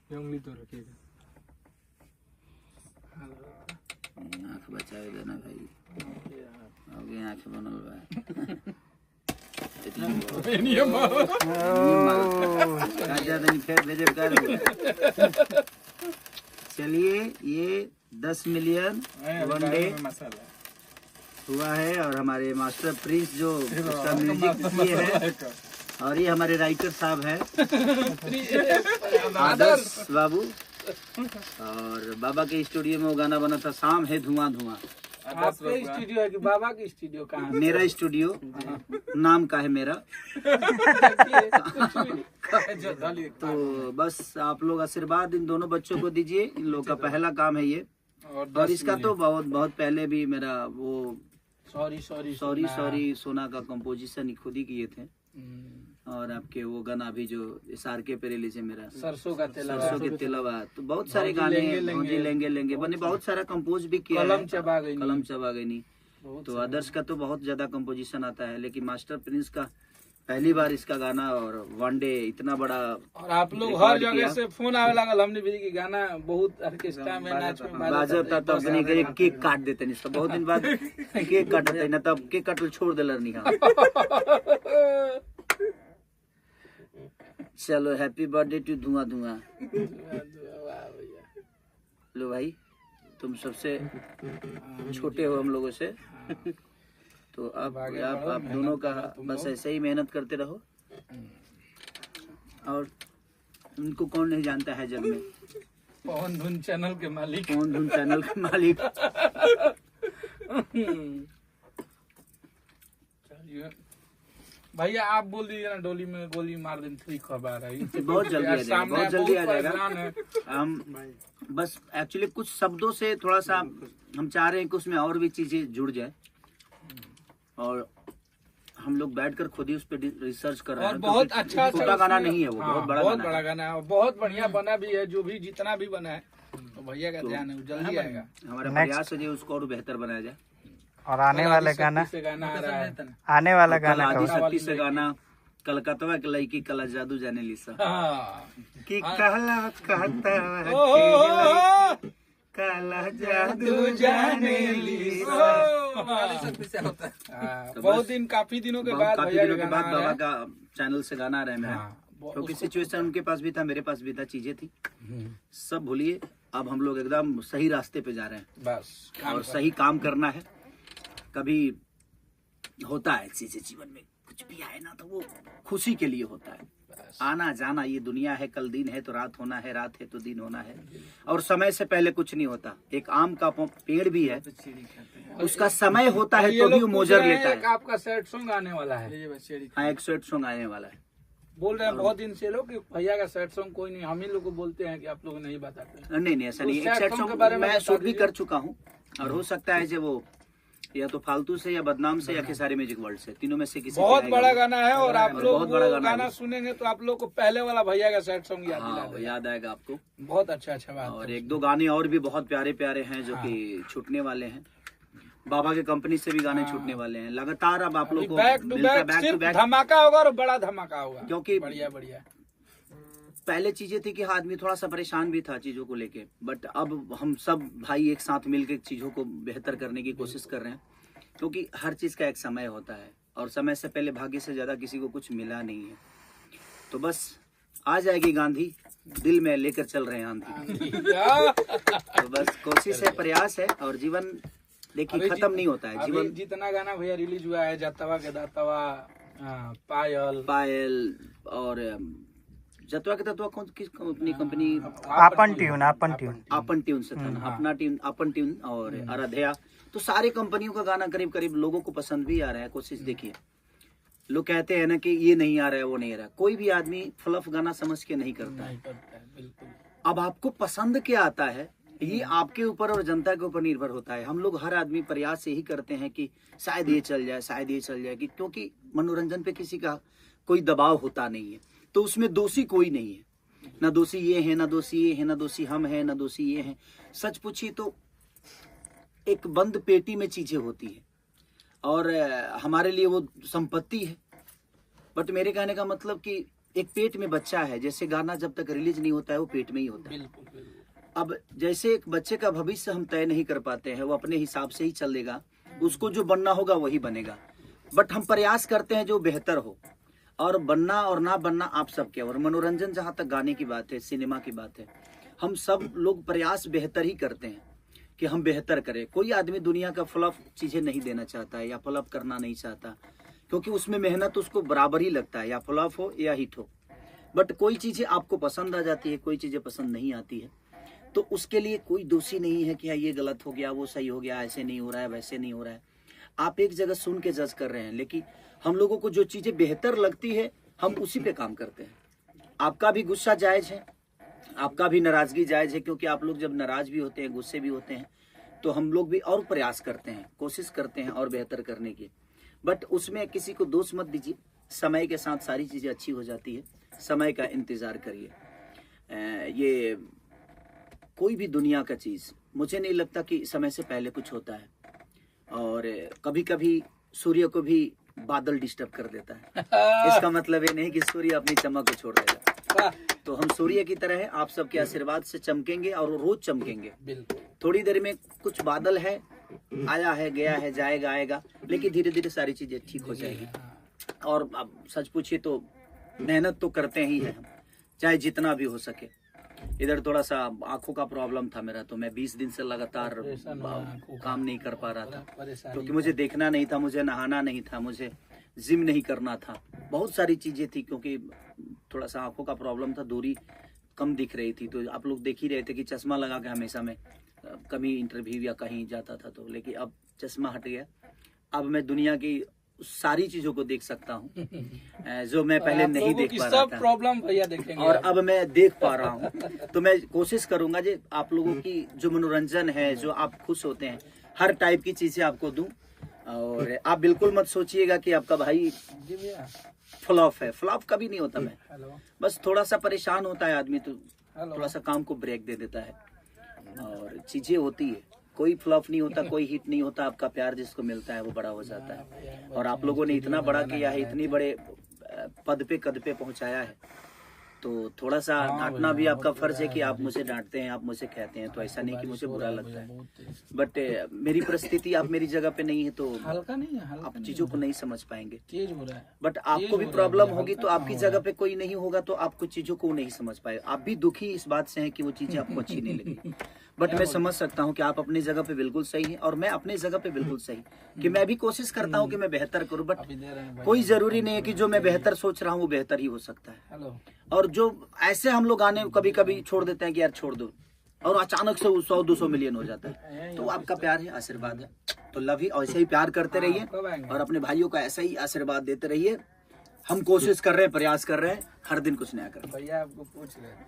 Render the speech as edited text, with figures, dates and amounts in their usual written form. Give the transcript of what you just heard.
उंगली तो रखिएगा। आँख बचाए देना भाई, आगे आँख बनल बा। फिर भेजे कर। चलिए ये 10 मिलियन वन डे हुआ है और हमारे मास्टर प्रिंस जो उसका म्यूजिक ये है, और ये हमारे राइटर साहब हैं आदर्श बाबू। और बाबा के स्टूडियो में वो गाना बना था शाम है धुआं धुआं। आपके स्टूडियो है कि बाबा के स्टूडियो कहाँ? मेरा स्टूडियो नाम का है मेरा। तो बस आप लोग आशीर्वाद इन दोनों बच्चों को दीजिए, इन लोगों का पहला काम है ये। और इसका तो बहुत पहले भी मेरा वो सॉरी सोना का कंपोजिशन खुद ही किए थे। और आपके वो गाना भी जो SRK पे रिलीज है मेरा, सरसों के तेलवा। तो बहुत सारे गाने लेंगे बने, बहुत सारा कंपोज भी किया है। कलम चबा गई नहीं। तो आदर्श का तो बहुत ज्यादा कंपोजिशन आता है, लेकिन मास्टर प्रिंस का पहली बार इसका गाना और वन डे इतना बड़ा। और आप लोग हर जगह से फोन आवे लागल, हमने भी की गाना बहुत ऑर्केस्ट्रा में नाच में बाजब था, तब नहीं करे केक काट देते नहीं सब। बहुत दिन बाद केक काटते ना, तब केक काटल छोड़ देलर नहीं। चलो हैप्पी बर्थडे टू धुआं धुआं। लो भाई, तुम सबसे छोटे हो हम लोगों से, तो अब आप दोनों का बस ऐसे ही मेहनत करते रहो। और उनको कौन नहीं जानता है जग में, पवन धुन चैनल के मालिक। भैया आप बोल दीजिए ना, डोली में गोली मार दें, 3 खबर है बहुत जल्दी आ जाएगा। हम बस एक्चुअली कुछ शब्दों से थोड़ा सा हम चाह रहे हैं कि उसमें और भी चीजें जुड़ जाए, और हम लोग बैठकर खुद ही उस पर रिसर्च कर रहे हैं। और बहुत अच्छा छोटा गाना नहीं है वो, बहुत बड़ा गाना है, बहुत बढ़िया बना भी है। जो भी जितना भी बना है तो भैया का ध्यान है, जल्दी आएगा। हमारा प्रयास है उसको और बेहतर बनाया जाए। और आने वाला गाना आ रहा है, आने वाला गाना आदिशक्ति से गाना कलकत्ता के लड़की कला जादू जाने लिसा कि कहला कहता कला जादू जाने लिसा। बहुत दिन, काफी दिनों के बाद बाबा का चैनल से गाना आ रहा है मेरा, क्योंकि सिचुएशन उनके पास भी था, मेरे पास भी था, चीजें थी, सब भूलिए। अब हम लोग एकदम सही रास्ते पे जा रहे हैं बस, और सही काम करना है। कभी होता है चीजें जीवन में, कुछ भी आए ना तो वो खुशी के लिए होता है। आना जाना ये दुनिया है, कल दिन है तो रात होना है, रात है तो दिन होना है, और समय से पहले कुछ नहीं होता। एक आम का पेड़ भी है, उसका समय होता है तो भी वो मोजर लेता है। आपका सैड सॉन्ग आने वाला है। हाँ, एक सैड सॉन्ग आने वाला है। बोल रहे हैं बहुत दिन से लोग कि भैया का सैड सॉन्ग कोई नहीं, हम ही लोग को बोलते हैं कि आप लोग नहीं बताते। नहीं ऐसा नहीं, एक सैड सॉन्ग मैं शूट भी कर चुका हूँ, और हो सकता है जो वो या तो फालतू से या बदनाम से या खेसारी म्यूजिक वर्ल्ड से, तीनों में से किसी। बहुत बड़ा गाना है, और आप लोग गाना सुनेंगे तो आप लोग को पहले वाला भैया का सैड सॉन्ग याद आएगा आपको। बहुत अच्छा बात। और 1-2 गाने और भी बहुत प्यारे प्यारे हैं जो कि छूटने वाले हैं। बाबा के कंपनी से भी गाने छूटने वाले हैं लगातार। अब आप लोग को बैक टू बैक धमाका होगा, और बड़ा धमाका होगा, क्योंकि बढ़िया। पहले चीजें थी कि आदमी थोड़ा सा परेशान भी था चीजों को लेके, बट अब हम सब भाई एक साथ मिलकर चीजों को बेहतर करने की कोशिश कर रहे हैं, क्योंकि हर चीज का एक समय होता है, और समय से पहले भाग्य से ज्यादा किसी को कुछ मिला नहीं है। तो बस आ जाएगी गांधी, दिल में लेकर चल रहे हैं आंधी। तो बस कोशिश है, प्रयास है, और जीवन देखिए खत्म नहीं होता है। जीवन जितना गाना भैया रिलीज हुआ है, जातवा के दातवा, पायल और जतवा के तत्वा कौन किस अपनी कंपनी? अपन ट्यून से था ना, अपना ट्यून, अपन ट्यून और आराध्या। तो सारी कंपनियों का गाना करीब करीब लोगों को पसंद भी आ रहा है। कोशिश देखिए, लोग कहते हैं ना कि ये नहीं आ रहा है, वो नहीं आ रहा है। कोई भी आदमी फ्लफ गाना समझ के नहीं करता है। अब आपको पसंद क्या आता है ये आपके ऊपर और जनता के ऊपर निर्भर होता है। हम लोग हर आदमी प्रयास यही करते हैं कि शायद ये चल जाए, शायद ये चल जाए, क्योंकि मनोरंजन पे किसी का कोई दबाव होता नहीं है, तो उसमें दोषी कोई नहीं है। ना दोषी ये है, ना दोषी ये है, ना दोषी हम हैं, ना दोषी ये हैं। सच पूछिए तो एक बंद पेटी में चीजें होती है, और हमारे लिए वो संपत्ति है। बट मेरे कहने का मतलब कि एक पेट में बच्चा है, जैसे गाना जब तक रिलीज नहीं होता है वो पेट में ही होता है। बिल्कुल बिल्कुल। अब जैसे एक बच्चे का भविष्य हम तय नहीं कर पाते हैं, वो अपने हिसाब से ही चलेगा, उसको जो बनना होगा वही बनेगा, बट हम प्रयास करते हैं जो बेहतर हो, और बनना और ना बनना आप सबके। और मनोरंजन जहाँ तक गाने की बात है, सिनेमा की बात है, हम सब लोग प्रयास बेहतर ही करते हैं कि हम बेहतर करें। कोई आदमी दुनिया का फ्लॉप चीजें नहीं देना चाहता है या फ्लॉप करना नहीं चाहता, क्योंकि उसमें मेहनत उसको बराबर ही लगता है, या फ्लॉप हो या हिट हो। बट कोई चीजें आपको पसंद आ जाती है, कोई चीजें पसंद नहीं आती है, तो उसके लिए कोई दोषी नहीं है कि ये गलत हो गया, वो सही हो गया, ऐसे नहीं हो रहा है, वैसे नहीं हो रहा है। आप एक जगह सुन के जज कर रहे हैं, लेकिन हम लोगों को जो चीजें बेहतर लगती है हम उसी पे काम करते हैं। आपका भी गुस्सा जायज है, आपका भी नाराजगी जायज है, क्योंकि आप लोग जब नाराज भी होते हैं, गुस्से भी होते हैं, तो हम लोग भी और प्रयास करते हैं, कोशिश करते हैं और बेहतर करने की। बट उसमें किसी को दोष मत दीजिए, समय के साथ सारी चीजें अच्छी हो जाती है, समय का इंतजार करिए। ये कोई भी दुनिया का चीज मुझे नहीं लगता कि समय से पहले कुछ होता है, और कभी कभी सूर्य को भी बादल डिस्टर्ब कर देता है। इसका मतलब ये नहीं कि सूर्य अपनी चमक को छोड़ देगा। तो हम सूर्य की तरह है, आप सबके आशीर्वाद से चमकेंगे और रोज चमकेंगे। बिल्कुल। थोड़ी देर में कुछ बादल है, आया है, गया है, जाएगा, आएगा, लेकिन धीरे धीरे सारी चीजें ठीक हो जाएगी। और अब सच पूछिए तो मेहनत तो करते ही हैं हम, चाहे जितना भी हो सके। इधर थोड़ा सा आंखों का प्रॉब्लम था मेरा, तो मैं 20 दिन से लगातार काम नहीं कर पा रहा था, क्योंकि मुझे देखना नहीं था, मुझे नहाना नहीं था, मुझे जिम नहीं करना था, बहुत सारी चीजें थी, क्योंकि थोड़ा सा आंखों का प्रॉब्लम था, दूरी कम दिख रही थी। तो आप लोग देख ही रहे थे कि चश्मा लगा के हमेशा मैं कभी इंटरव्यू या कहीं जाता था, तो लेकिन अब चश्मा हट गया, अब मैं दुनिया की सारी चीजों को देख सकता हूँ जो मैं पहले नहीं देख पा रहा था। प्रॉब्लम भैया देखेंगे, और अब मैं देख पा रहा हूँ, तो मैं कोशिश करूंगा जो आप लोगों की जो मनोरंजन है, जो आप खुश होते हैं, हर टाइप की चीजें आपको दूं। और आप बिल्कुल मत सोचिएगा कि आपका भाई फ्लॉप है, फ्लॉप कभी नहीं होता। मैं बस थोड़ा सा परेशान होता है आदमी, तो थोड़ा सा काम को ब्रेक दे देता है, और चीजें होती है। कोई फ्लॉप नहीं होता, कोई हिट नहीं होता। आपका प्यार जिसको मिलता है वो बड़ा हो जाता है, और आप लोगों ने इतना बड़ा किया है, इतनी बड़े कद पे पहुंचाया है, तो थोड़ा सा डांटना भी आपका फर्ज है कि आप मुझे डांटते हैं, आप मुझे कहते हैं, तो ऐसा नहीं कि मुझे बुरा लगता है। बट मेरी परिस्थिति, आप मेरी जगह पे नहीं है, तो हल्का नहीं है, आप चीजों को नहीं समझ पाएंगे। तेज हो रहा है। बट आपको भी प्रॉब्लम होगी, तो आपकी जगह पे कोई नहीं होगा, तो आपको चीजों को नहीं समझ पाए। आप भी दुखी इस बात से हैं कि वो चीजें आपको अच्छी नहीं लगी। बट मैं समझ सकता हूँ कि आप अपनी जगह पे बिल्कुल सही हैं, और मैं अपनी जगह पे बिल्कुल सही, कि मैं भी कोशिश करता हूँ कि मैं बेहतर करूँ। बट कोई जरूरी नहीं है कि जो मैं बेहतर सोच रहा हूँ वो बेहतर ही हो सकता है। हेलो। और जो ऐसे हम लोग गाने कभी कभी छोड़ देते हैं कि यार छोड़ दो, और अचानक से 100-200 मिलियन हो जाता है, तो आपका प्यार है, आशीर्वाद है, तो लव ही। ऐसे ही प्यार करते रहिए, और अपने भाइयों का ऐसा ही आशीर्वाद देते रहिए। हम कोशिश कर रहे हैं, प्रयास कर रहे हैं, हर दिन कुछ नया करें। भैया आपको पूछ रहे हैं।